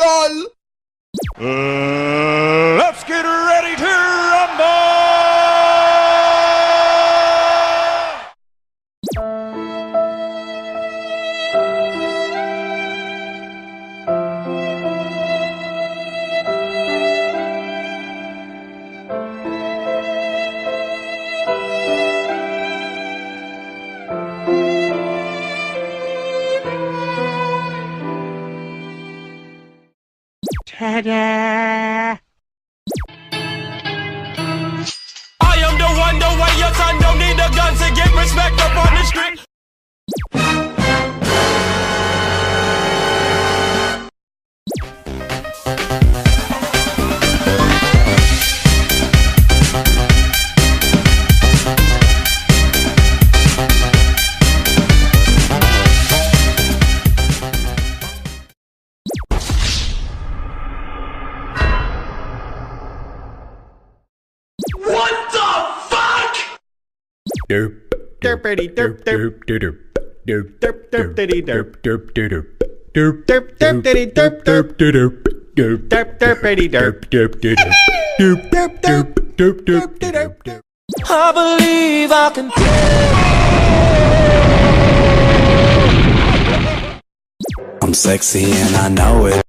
LOL. Let's get ready to rumble! Ta-da! I am the one, the way your son don't need a gun to get respect up on the street. Derp. Derpity derp derp derp derp derp derpity derp derp derp derp derp derpity derp derp derp derp derp derpity derp derp derp derp derp derp derp derp derp. I believe I can. I'm sexy and I know it.